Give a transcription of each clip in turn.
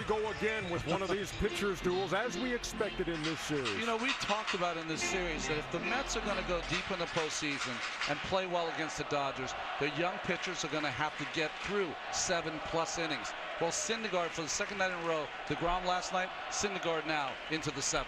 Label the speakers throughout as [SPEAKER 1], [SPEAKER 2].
[SPEAKER 1] go again with one of these pitchers' duels, as we expected in this series.
[SPEAKER 2] You know, we talked about in this series that if the Mets are going to go deep in the postseason and play well against the Dodgers, their young pitchers are going to have to get through 7+ innings. Well, Syndergaard for the second night in a row, DeGrom last night, Syndergaard now into the 7th.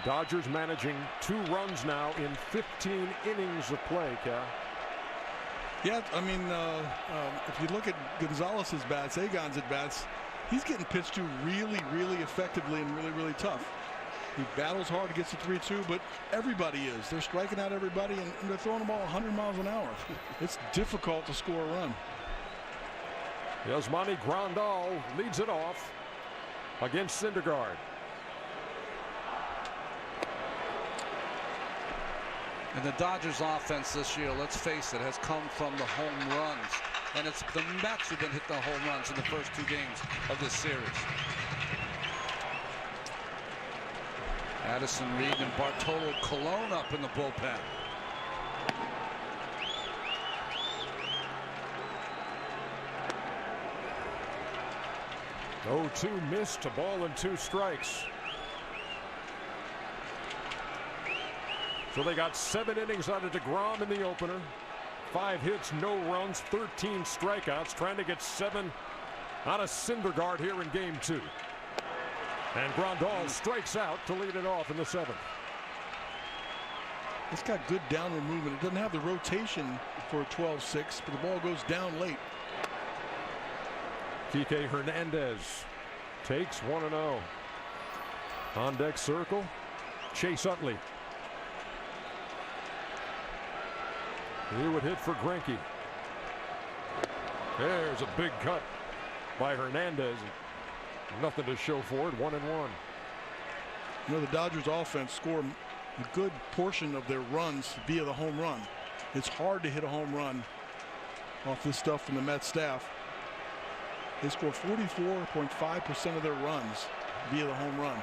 [SPEAKER 1] Dodgers managing 2 runs now in 15 innings of play, Cal.
[SPEAKER 3] Yeah, I mean, if you look at Gonzalez's bats, Agon's at bats, he's getting pitched to really, really effectively and really, really tough. He battles hard to get to 3-2, but everybody is. They're striking out everybody, and they're throwing the ball 100 miles an hour. It's difficult to score a run.
[SPEAKER 1] Yasmani Grandal leads it off against Syndergaard.
[SPEAKER 2] And the Dodgers offense this year, let's face it, has come from the home runs. And it's the Mets who've been hitting the home runs in the first 2 games of this series. Addison Reed and Bartolo Colon up in the bullpen.
[SPEAKER 1] Oh, 2 missed, a ball and 2 strikes. So they got 7 innings out of DeGrom in the opener. 5 hits, no runs, 13 strikeouts, trying to get 7 out of Syndergaard here in game 2. And Grandal strikes out to lead it off in the 7th.
[SPEAKER 3] It's got good downward movement. It doesn't have the rotation for a 12-6, but the ball goes down late.
[SPEAKER 1] Kike Hernandez takes 1-0. On deck circle, Chase Utley. He would hit for Greinke. There's a big cut by Hernandez. Nothing to show for it. 1-1.
[SPEAKER 3] You know, the Dodgers offense scored a good portion of their runs via the home run. It's hard to hit a home run off this stuff from the Mets staff. They score 44.5% of their runs via the home run.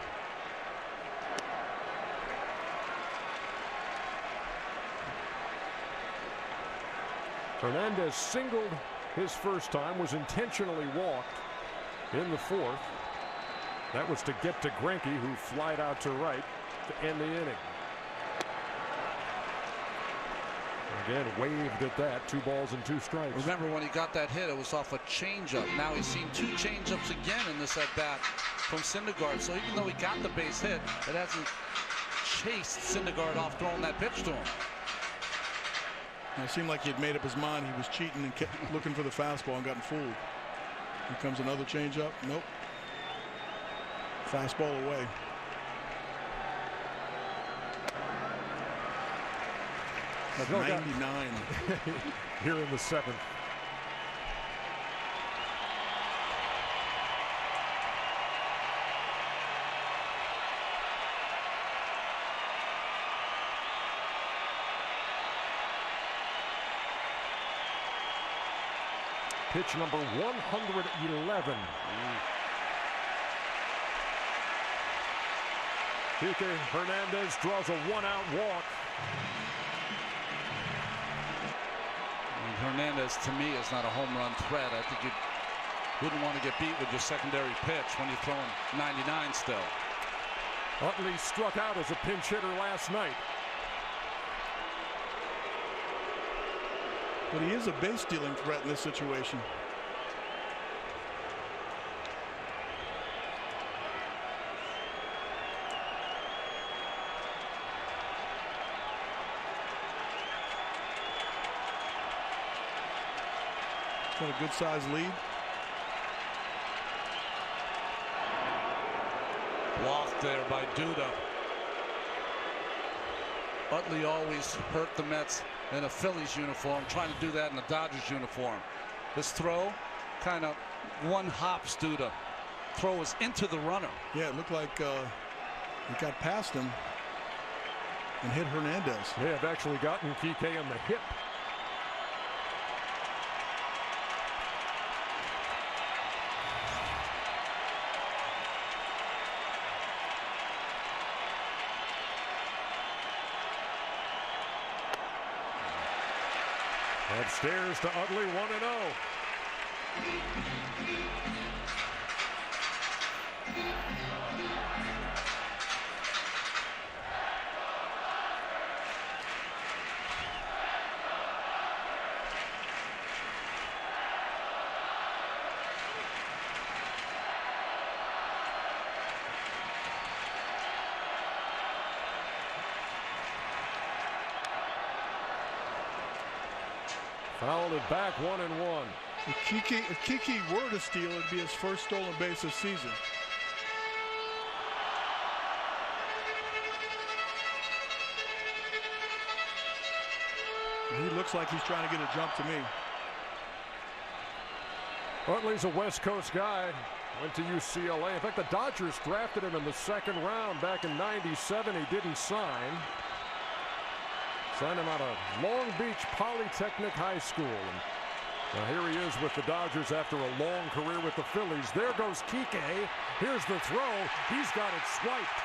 [SPEAKER 1] Hernandez singled his first time, was intentionally walked in the 4th. That was to get to Greinke, who flied out to right to end the inning. Again, waved at that. 2 balls and 2 strikes.
[SPEAKER 2] Remember when he got that hit, it was off a changeup. Now he's seen 2 changeups again in this at bat from Syndergaard. So even though he got the base hit, it hasn't chased Syndergaard off throwing that pitch to him.
[SPEAKER 3] It seemed like he had made up his mind. He was cheating and kept looking for the fastball and gotten fooled. Here comes another changeup. Nope. Fastball away. At 99.
[SPEAKER 1] Here in the 7th. Pitch number 111. Kike Hernandez draws a 1-out walk.
[SPEAKER 2] Hernandez, to me, is not a home run threat. I think you wouldn't want to get beat with your secondary pitch when you're throwing 99 still.
[SPEAKER 1] Utley struck out as a pinch hitter last night.
[SPEAKER 3] But he is a base stealing threat in this situation. Got a good sized lead.
[SPEAKER 2] Blocked there by Duda. Utley always hurt the Mets in a Phillies uniform, trying to do that in a Dodgers uniform. This throw kind of one hops Duda. Throw was into the runner.
[SPEAKER 3] Yeah, it looked like it got past him and hit Hernandez.
[SPEAKER 1] They have actually gotten Kike on the hip. Upstairs to Utley, 1-0. Fouled it back, 1-1.
[SPEAKER 3] If Kiki were to steal, it'd be his first stolen base this season. He looks like he's trying to get a jump to me.
[SPEAKER 1] Utley's a West Coast guy. Went to UCLA. In fact, the Dodgers drafted him in the second round back in '97. He didn't sign. Signed him out of Long Beach Polytechnic High School. And now here he is with the Dodgers after a long career with the Phillies. There goes Kike. Here's the throw. He's got it swiped.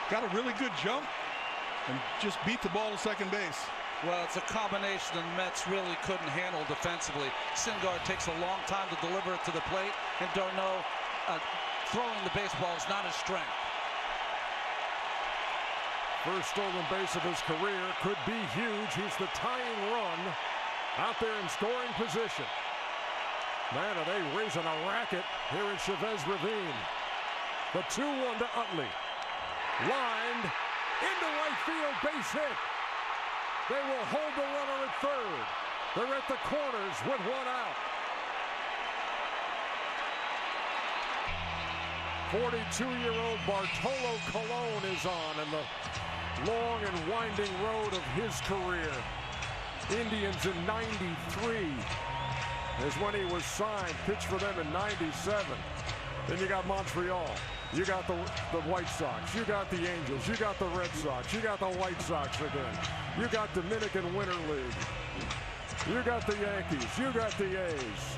[SPEAKER 3] Got a really good jump and just beat the ball to second base.
[SPEAKER 2] Well, it's a combination the Mets really couldn't handle defensively. Syndergaard takes a long time to deliver it to the plate, and Darno throwing the baseball is not his strength.
[SPEAKER 1] First stolen base of his career could be huge. He's the tying run out there in scoring position. Man, are they raising a racket here in Chavez Ravine. The 2-1 to Utley. Lined into right field, base hit. They will hold the runner at third. They're at the corners with one out. 42-year-old Bartolo Colon is on in the long and winding road of his career. Indians in '93 is when he was signed. Pitched for them in '97. Then you got Montreal. You got the White Sox. You got the Angels. You got the Red Sox. You got the White Sox again. You got Dominican Winter League. You got the Yankees. You got the A's.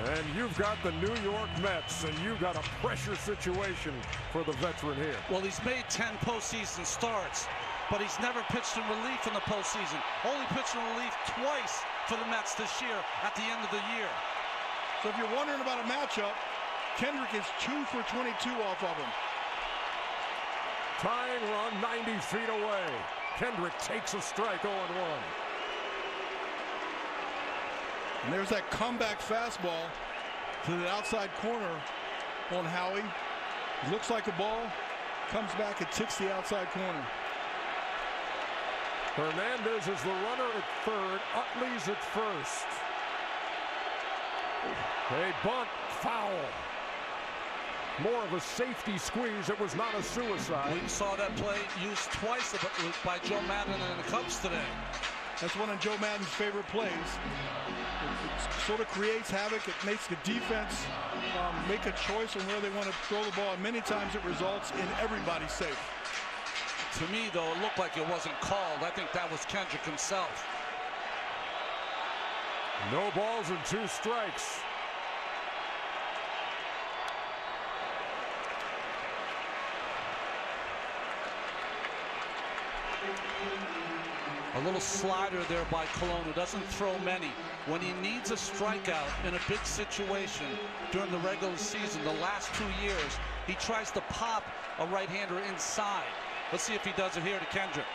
[SPEAKER 1] And you've got the New York Mets. And you've got a pressure situation for the veteran here.
[SPEAKER 2] Well, he's made 10 postseason starts, but he's never pitched in relief in the postseason. Only pitched in relief twice for the Mets this year at the end of the year.
[SPEAKER 3] So if you're wondering about a matchup, Kendrick is 2 for 22 off of him.
[SPEAKER 1] Tying run 90 feet away. Kendrick takes a strike, 0-1.
[SPEAKER 3] And there's that comeback fastball to the outside corner on Howie. Looks like a ball. Comes back and ticks the outside corner.
[SPEAKER 1] Hernandez is the runner at third. Utley's at first. A bunt, foul. More of a safety squeeze. It was not a suicide.
[SPEAKER 2] We saw that play used twice by Joe Madden and the Cubs today.
[SPEAKER 3] That's one of Joe Madden's favorite plays. It sort of creates havoc. It makes the defense make a choice on where they want to throw the ball. And many times it results in everybody safe.
[SPEAKER 2] To me, though, it looked like it wasn't called. I think that was Kendrick himself.
[SPEAKER 1] No balls and 2 strikes.
[SPEAKER 2] A little slider there by Colon, who doesn't throw many. When he needs a strikeout in a big situation during the regular season, the last 2 years, he tries to pop a right-hander inside. Let's see if he does it here to Kendrick.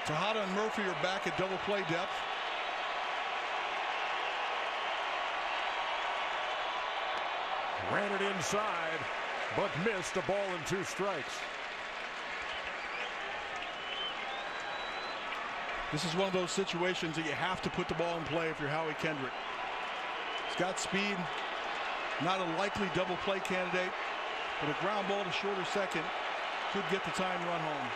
[SPEAKER 3] Tejada and Murphy are back at double play depth.
[SPEAKER 1] Ran it inside, but missed. A ball and 2 strikes.
[SPEAKER 3] This is one of those situations that you have to put the ball in play if you're Howie Kendrick. He's got speed, not a likely double play candidate, but a ground ball to shorter second could get the time run home.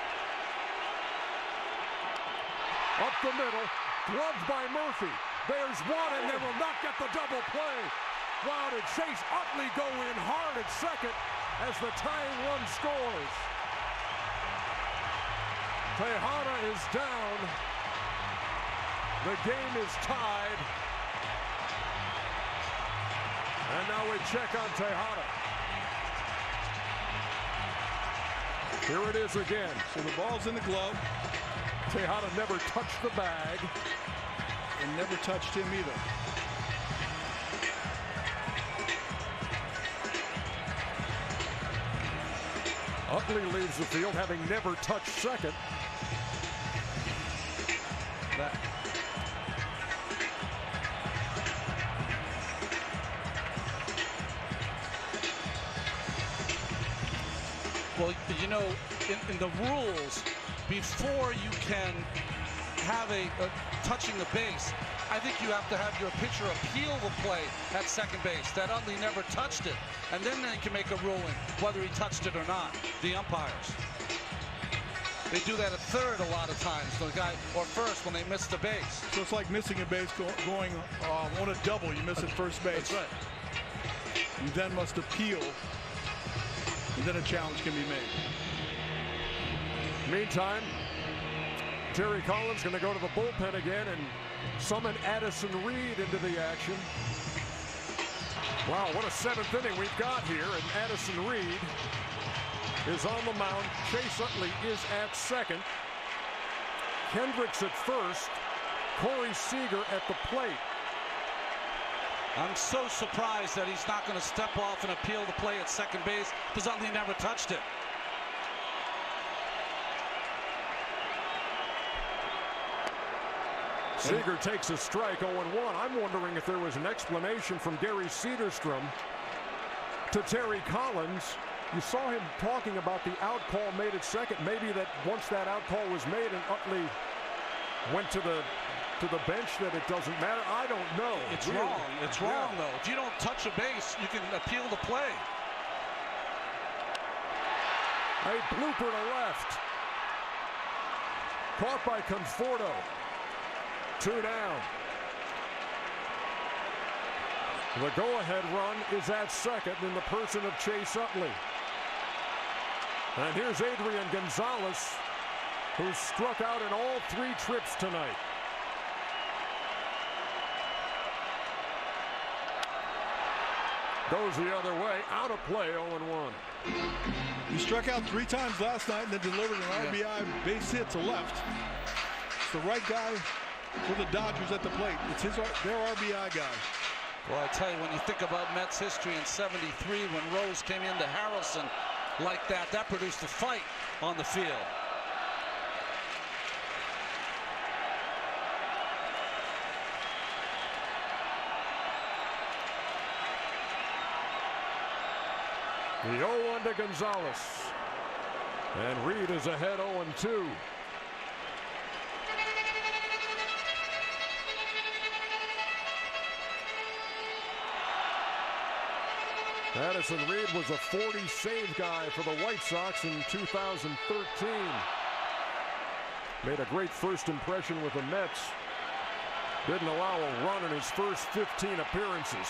[SPEAKER 1] Up the middle, gloved by Murphy. There's one, and they will not get the double play. Wow, did Chase Utley go in hard at second as the tying run scores. Tejada is down. The game is tied. And now we check on Tejada. Here it is again.
[SPEAKER 3] So the ball's in the glove.
[SPEAKER 1] Tejada never touched the bag.
[SPEAKER 3] And never touched him either.
[SPEAKER 1] Utley leaves the field having never touched second.
[SPEAKER 2] Well, you know, in the rules, before you can have a touching the base, I think you have to have your pitcher appeal the play at second base. That Utley never touched it. And then they can make a ruling whether he touched it or not, the umpires. They do that at third a lot of times, the guy, or first when they miss the base.
[SPEAKER 3] So it's like missing a base going on a double. You miss at first base.
[SPEAKER 2] That's right.
[SPEAKER 3] You then must appeal, and then a challenge can be made.
[SPEAKER 1] Meantime, Terry Collins going to go to the bullpen again and summon Addison Reed into the action. Wow, what a seventh inning we've got here, and Addison Reed is on the mound. Chase Utley is at second. Kendricks at first. Corey Seager at the plate.
[SPEAKER 2] I'm so surprised that he's not going to step off and appeal the play at second base because Utley never touched it.
[SPEAKER 1] Seager takes a strike, 0-1. I'm wondering if there was an explanation from Gary Cederstrom to Terry Collins. You saw him talking about the out call made at second. Maybe that once that out call was made and Utley went to the bench that it doesn't matter. I don't know.
[SPEAKER 2] It's wrong. It's wrong, though. If you don't touch a base, you can appeal the play.
[SPEAKER 1] A blooper to left. Caught by Conforto. 2 down. The go-ahead run is at second in the person of Chase Utley. And here's Adrian Gonzalez, who struck out in all 3 trips tonight. Goes the other way, out of play, 0-1.
[SPEAKER 3] He struck out 3 times last night and then delivered an RBI base hit to left. It's the right guy for the Dodgers at the plate. It's their RBI guy.
[SPEAKER 2] Well, I tell you, when you think about Mets history in '73 when Rose came into Harrelson like that, that produced a fight on the field.
[SPEAKER 1] The 0-1 to Gonzalez. And Reed is ahead 0-2. Addison Reed was a 40 save guy for the White Sox in 2013. Made a great first impression with the Mets. Didn't allow a run in his first 15 appearances.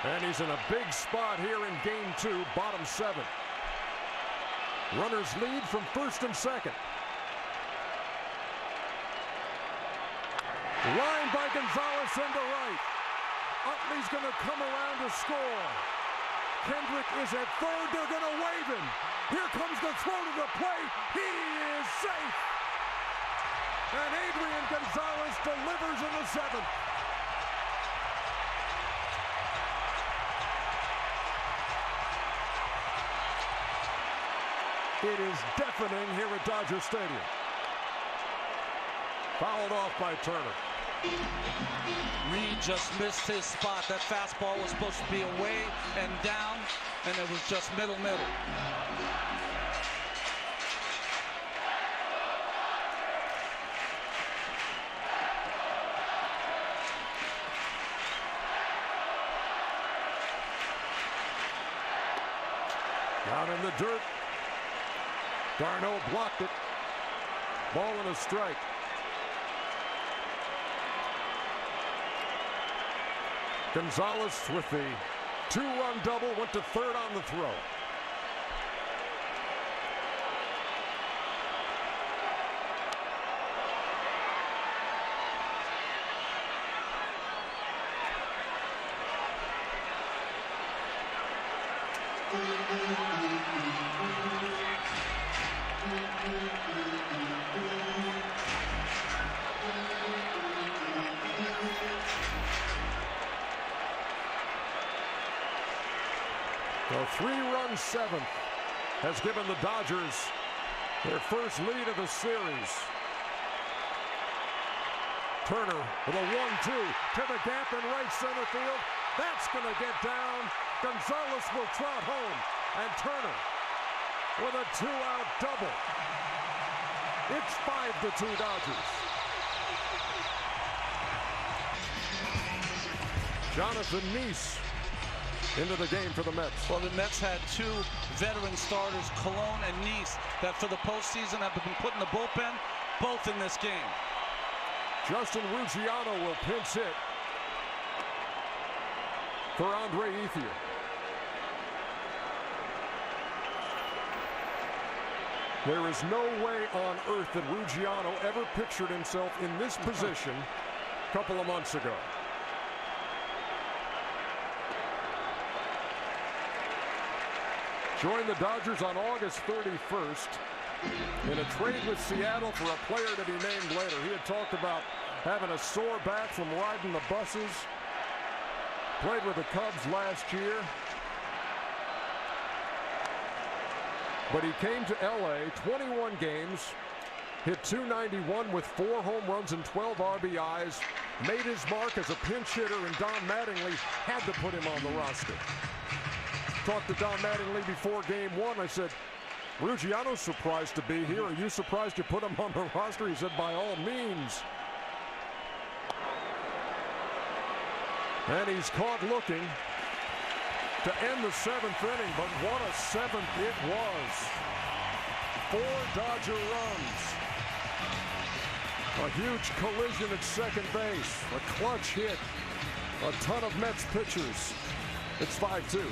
[SPEAKER 1] And he's in a big spot here in game 2, bottom 7. Runners lead from first and second. Line by Gonzalez into right. Utley's going to come around to score. Kendrick is at third. They're going to wave him. Here comes the throw to the plate. He is safe. And Adrian Gonzalez delivers in the 7th. It is deafening here at Dodger Stadium. Fouled off by Turner.
[SPEAKER 2] Reed just missed his spot. That fastball was supposed to be away and down, and it was just middle.
[SPEAKER 1] Down in the dirt. Darno blocked it. Ball and a strike. Gonzalez with the 2-run double went to third on the throw. The 3-run 7th has given the Dodgers their first lead of the series. Turner with a 1-2 to the gap in right center field. That's going to get down. Gonzalez will trot home. And Turner with a 2-out double. It's 5-2 Dodgers. Jonathan Neese into the game for the Mets.
[SPEAKER 2] Well, the Mets had two veteran starters, Cologne and Neese, that for the postseason have been put in the bullpen, both in this game.
[SPEAKER 1] Justin Ruggiano will pinch hit for Andre Ethier. There is no way on earth that Ruggiano ever pictured himself in this position a couple of months ago. Joined the Dodgers on August 31st in a trade with Seattle for a player to be named later. He had talked about having a sore back from riding the buses. Played with the Cubs last year. But he came to LA, 21 games, hit .291 with 4 home runs and 12 RBIs, made his mark as a pinch hitter, and Don Mattingly had to put him on the roster. Talked to Don Mattingly before game 1. I said, Ruggiano's surprised to be here. Are you surprised you put him on the roster? He said, by all means. And he's caught looking to end the 7th inning, but what a 7th it was. 4 Dodger runs. A huge collision at second base. A clutch hit. A ton of Mets pitchers. It's 5-2.